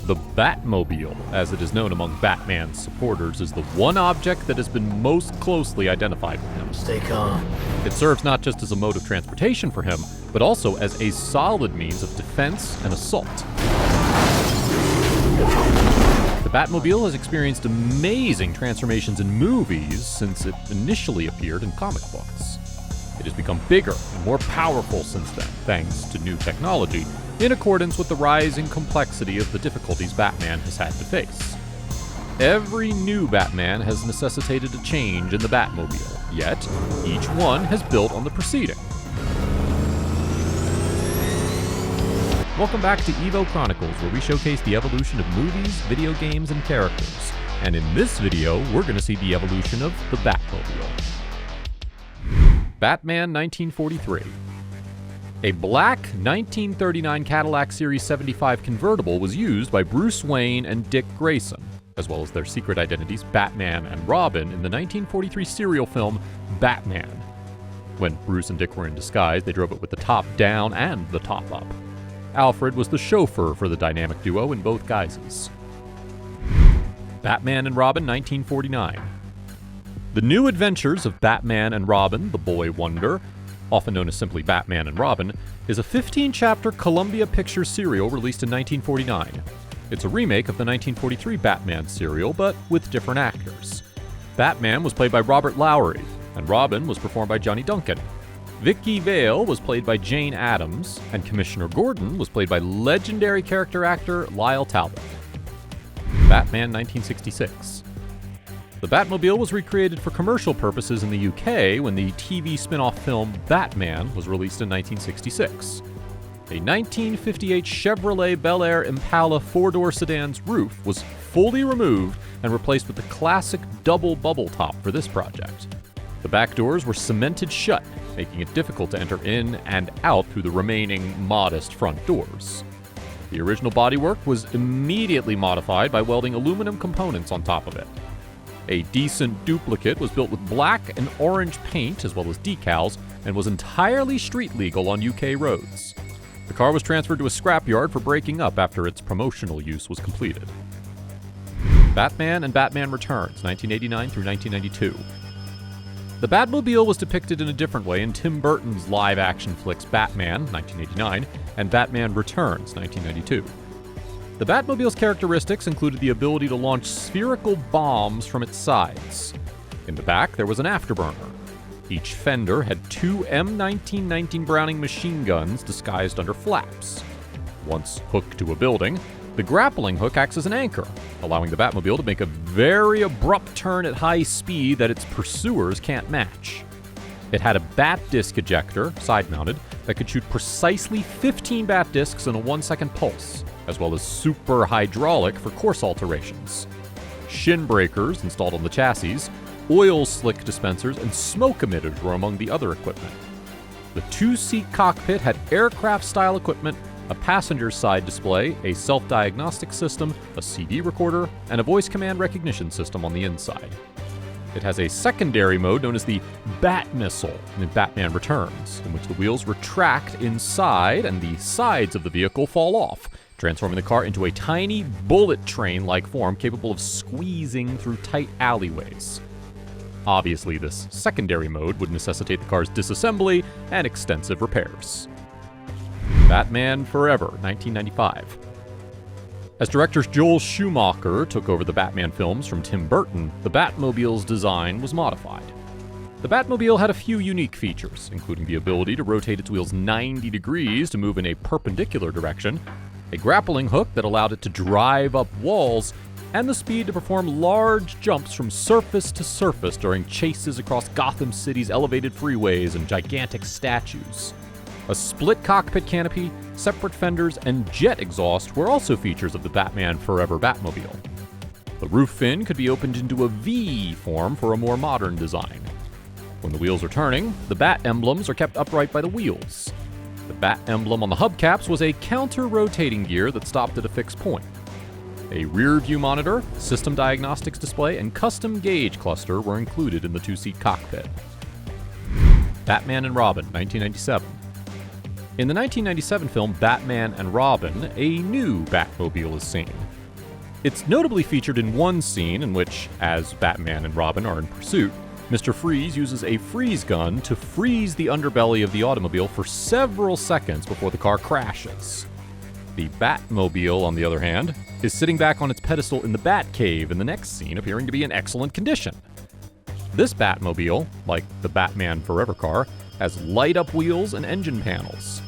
The Batmobile, as it is known among Batman's supporters, is the one object that has been most closely identified with him. Stay calm. It serves not just as a mode of transportation for him, but also as a solid means of defense and assault. The Batmobile has experienced amazing transformations in movies since it initially appeared in comic books. It has become bigger and more powerful since then, thanks to new technology, in accordance with the rising complexity of the difficulties Batman has had to face. Every new Batman has necessitated a change in the Batmobile, yet each one has built on the preceding. Welcome back to Evo Chronicles, where we showcase the evolution of movies, video games, and characters. And in this video, we're going to see the evolution of the Batmobile. Batman 1943. A black 1939 Cadillac Series 75 convertible was used by Bruce Wayne and Dick Grayson, as well as their secret identities Batman and Robin, in the 1943 serial film Batman. When Bruce and Dick were in disguise, they drove it with the top down and the top up. Alfred was the chauffeur for the dynamic duo in both guises. Batman and Robin 1949. The New Adventures of Batman and Robin, the Boy Wonder, often known as simply Batman and Robin, is a 15-chapter Columbia Pictures serial released in 1949. It's a remake of the 1943 Batman serial, but with different actors. Batman was played by Robert Lowry, and Robin was performed by Johnny Duncan. Vicky Vale was played by Jane Addams, and Commissioner Gordon was played by legendary character actor Lyle Talbot. Batman 1966. The Batmobile was recreated for commercial purposes in the UK when the TV spin-off film Batman was released in 1966. A 1958 Chevrolet Bel Air Impala four-door sedan's roof was fully removed and replaced with the classic double bubble top for this project. The back doors were cemented shut, making it difficult to enter in and out through the remaining modest front doors. The original bodywork was immediately modified by welding aluminum components on top of it. A decent duplicate was built with black and orange paint as well as decals and was entirely street legal on UK roads. The car was transferred to a scrapyard for breaking up after its promotional use was completed. Batman and Batman Returns, 1989 through 1992. The Batmobile was depicted in a different way in Tim Burton's live-action flicks Batman, 1989, and Batman Returns, 1992. The Batmobile's characteristics included the ability to launch spherical bombs from its sides. In the back, there was an afterburner. Each fender had two M1919 Browning machine guns disguised under flaps. Once hooked to a building, the grappling hook acts as an anchor, allowing the Batmobile to make a very abrupt turn at high speed that its pursuers can't match. It had a bat disc ejector, side-mounted, that could shoot precisely 15 bat discs in a 1-second pulse, as well as super hydraulic for course alterations. Shin breakers installed on the chassis, oil slick dispensers, and smoke emitters were among the other equipment. The two-seat cockpit had aircraft-style equipment, a passenger's side display, a self-diagnostic system, a CD recorder, and a voice command recognition system on the inside. It has a secondary mode known as the Bat Missile in Batman Returns, in which the wheels retract inside and the sides of the vehicle fall off, transforming the car into a tiny bullet train-like form capable of squeezing through tight alleyways. Obviously, this secondary mode would necessitate the car's disassembly and extensive repairs. Batman Forever, 1995. As director Joel Schumacher took over the Batman films from Tim Burton, the Batmobile's design was modified. The Batmobile had a few unique features, including the ability to rotate its wheels 90 degrees to move in a perpendicular direction, a grappling hook that allowed it to drive up walls, and the speed to perform large jumps from surface to surface during chases across Gotham City's elevated freeways and gigantic statues. A split cockpit canopy, separate fenders, and jet exhaust were also features of the Batman Forever Batmobile. The roof fin could be opened into a V form for a more modern design. When the wheels are turning, the bat emblems are kept upright by the wheels. The bat emblem on the hubcaps was a counter-rotating gear that stopped at a fixed point. A rear-view monitor, system diagnostics display, and custom gauge cluster were included in the two-seat cockpit. Batman and Robin, 1997. In the 1997 film Batman and Robin, a new Batmobile is seen. It's notably featured in one scene in which, as Batman and Robin are in pursuit, Mr. Freeze uses a freeze gun to freeze the underbelly of the automobile for several seconds before the car crashes. The Batmobile, on the other hand, is sitting back on its pedestal in the Batcave in the next scene, appearing to be in excellent condition. This Batmobile, like the Batman Forever car, has light-up wheels and engine panels.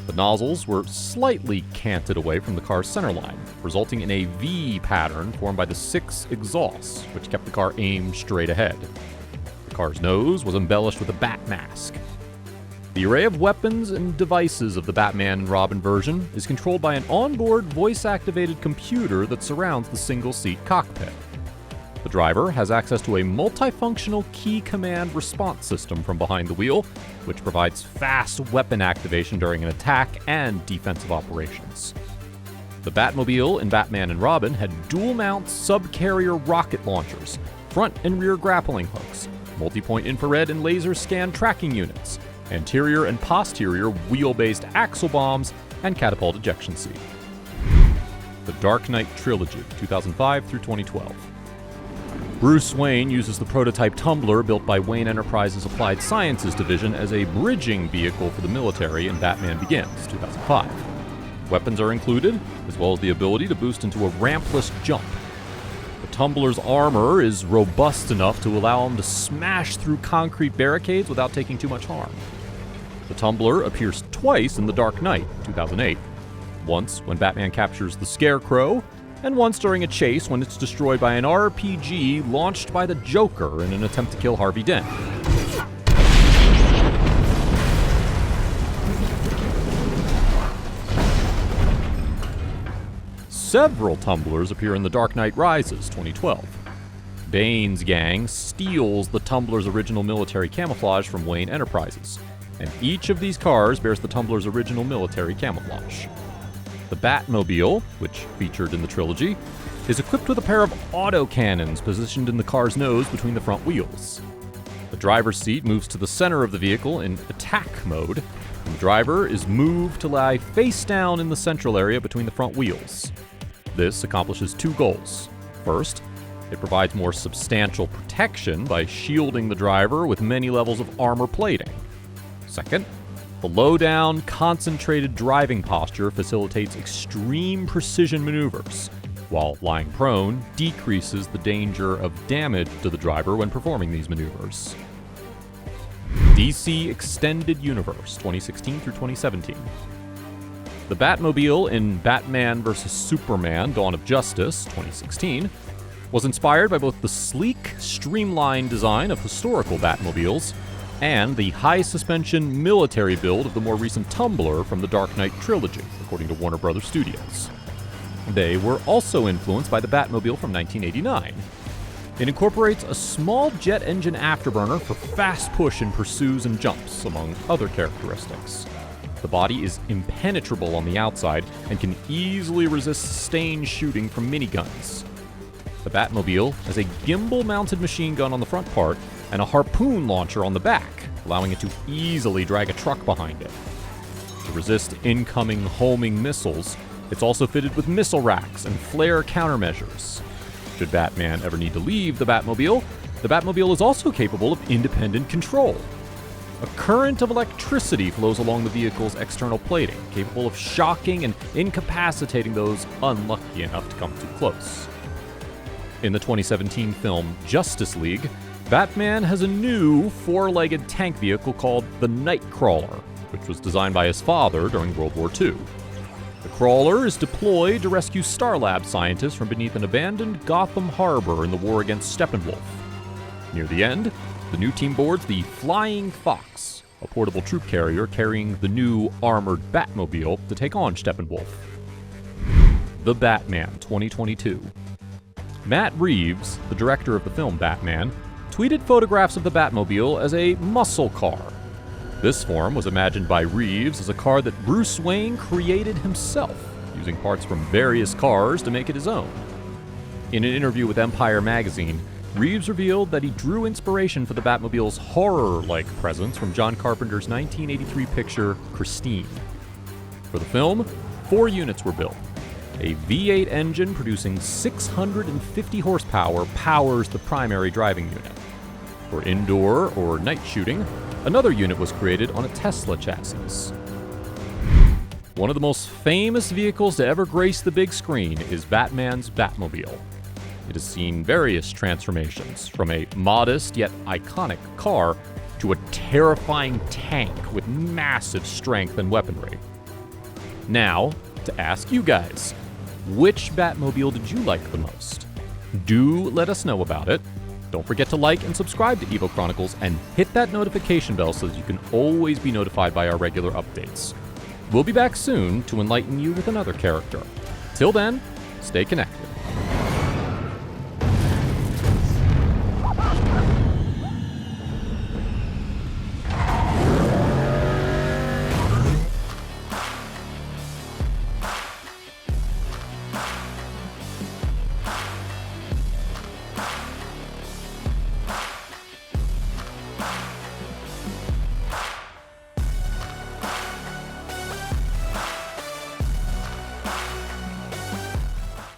The nozzles were slightly canted away from the car's centerline, resulting in a V pattern formed by the 6 exhausts, which kept the car aimed straight ahead. The car's nose was embellished with a bat mask. The array of weapons and devices of the Batman and Robin version is controlled by an onboard voice-activated computer that surrounds the single-seat cockpit. The driver has access to a multifunctional key command response system from behind the wheel, which provides fast weapon activation during an attack and defensive operations. The Batmobile in Batman and Robin had dual-mount sub-carrier rocket launchers, front and rear grappling hooks, multi-point infrared and laser scan tracking units, anterior and posterior wheel-based axle bombs, and catapult ejection seat. The Dark Knight Trilogy, 2005 through 2012. Bruce Wayne uses the prototype Tumbler built by Wayne Enterprises' Applied Sciences division as a bridging vehicle for the military in Batman Begins, 2005. Weapons are included, as well as the ability to boost into a rampless jump. The Tumbler's armor is robust enough to allow him to smash through concrete barricades without taking too much harm. The Tumbler appears twice in The Dark Knight, 2008. Once when Batman captures the Scarecrow, and once during a chase when it's destroyed by an RPG launched by the Joker in an attempt to kill Harvey Dent. Several Tumblers appear in The Dark Knight Rises, 2012. Bane's gang steals the Tumbler's original military camouflage from Wayne Enterprises, and each of these cars bears the Tumbler's original military camouflage. The Batmobile, which featured in the trilogy, is equipped with a pair of autocannons positioned in the car's nose between the front wheels. The driver's seat moves to the center of the vehicle in attack mode, and the driver is moved to lie face down in the central area between the front wheels. This accomplishes 2 goals. First, it provides more substantial protection by shielding the driver with many levels of armor plating. Second, the low-down, concentrated driving posture facilitates extreme precision maneuvers, while lying prone decreases the danger of damage to the driver when performing these maneuvers. DC Extended Universe, 2016 through 2017. The Batmobile in Batman vs. Superman: Dawn of Justice, 2016, was inspired by both the sleek, streamlined design of historical Batmobiles and the high-suspension military build of the more recent Tumbler from the Dark Knight Trilogy, according to Warner Bros. Studios. They were also influenced by the Batmobile from 1989. It incorporates a small jet engine afterburner for fast push in pursues and jumps, among other characteristics. The body is impenetrable on the outside and can easily resist sustained shooting from miniguns. The Batmobile has a gimbal-mounted machine gun on the front part and a harpoon launcher on the back, allowing it to easily drag a truck behind it. To resist incoming homing missiles, it's also fitted with missile racks and flare countermeasures. Should Batman ever need to leave the Batmobile is also capable of independent control. A current of electricity flows along the vehicle's external plating, capable of shocking and incapacitating those unlucky enough to come too close. In the 2017 film Justice League, Batman has a new 4-legged tank vehicle called the Nightcrawler, which was designed by his father during World War II. The Crawler is deployed to rescue Starlab scientists from beneath an abandoned Gotham harbor in the war against Steppenwolf. Near the end, the new team boards the Flying Fox, a portable troop carrier carrying the new armored Batmobile to take on Steppenwolf. The Batman, 2022. Matt Reeves, the director of the film Batman, tweeted photographs of the Batmobile as a muscle car. This form was imagined by Reeves as a car that Bruce Wayne created himself, using parts from various cars to make it his own. In an interview with Empire magazine, Reeves revealed that he drew inspiration for the Batmobile's horror-like presence from John Carpenter's 1983 picture, Christine. For the film, 4 units were built. A V8 engine producing 650 horsepower powers the primary driving unit. For indoor or night shooting, another unit was created on a Tesla chassis. One of the most famous vehicles to ever grace the big screen is Batman's Batmobile. It has seen various transformations, from a modest yet iconic car to a terrifying tank with massive strength and weaponry. Now, to ask you guys, which Batmobile did you like the most? Do let us know about it. Don't forget to like and subscribe to Evo Chronicles and hit that notification bell so that you can always be notified by our regular updates. We'll be back soon to enlighten you with another character. Till then, stay connected.